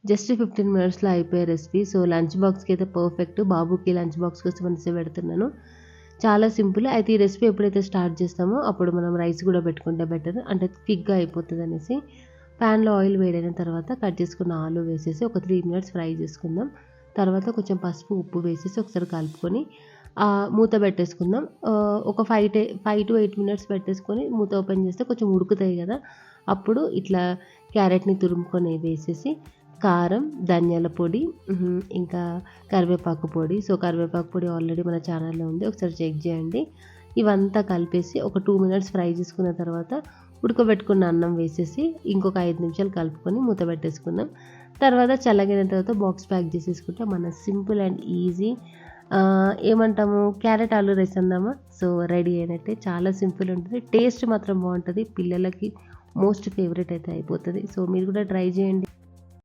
Just 15 మినిట్స్లో అయిపోయే recipe. So lunch బాక్స్కి అయితే పర్ఫెక్ట్. బాబుకి లంచ్ బాక్స్ కోసం అనేసి పెడుతున్నాను. చాలా సింపుల్. అయితే ఈ రెసిపీ ఎప్పుడైతే స్టార్ట్ చేస్తామో అప్పుడు మనం రైస్ కూడా పెట్టుకుంటే బెటర్, అంటే క్విక్గా అయిపోతుంది అనేసి. ప్యాన్లో ఆయిల్ వేడైన తర్వాత కట్ చేసుకున్న ఆలు వేసేసి ఒక 3 మినిట్స్ ఫ్రై చేసుకుందాం. తర్వాత కొంచెం పసుపు ఉప్పు వేసేసి ఒకసారి కలుపుకొని మూత పెట్టేసుకుందాం. ఒక 5 to 8 మినిట్స్ పెట్టేసుకొని మూత ఓపెన్ చేస్తే కొంచెం ఉడుకుతాయి కదా, అప్పుడు ఇట్లా క్యారెట్ని తురుముకొని వేసేసి కారం, ధనియాల పొడి, ఇంకా కరివేపాకు పొడి. సో కరివేపాకు పొడి ఆల్రెడీ మన ఛానల్లో ఉంది, ఒకసారి చెక్ చేయండి. ఇవంతా కలిపేసి ఒక 2 మినిట్స్ ఫ్రై చేసుకున్న తర్వాత ఉడకబెట్టుకున్న అన్నం వేసేసి ఇంకొక 5 నిమిషాలు కలుపుకొని మూత పెట్టేసుకుందాం. తర్వాత చల్లగిన తర్వాత బాక్స్ ప్యాక్ చేసేసుకుంటే మన సింపుల్ అండ్ ఈజీ ఏమంటాము క్యారెట్ ఆలు రైస్ అందామా. సో రెడీ అయినట్టే. చాలా సింపుల్ ఉంటుంది, టేస్ట్ మాత్రం బాగుంటుంది. పిల్లలకి మోస్ట్ ఫేవరెట్ అయితే అయిపోతుంది. సో మీరు కూడా ట్రై చేయండి.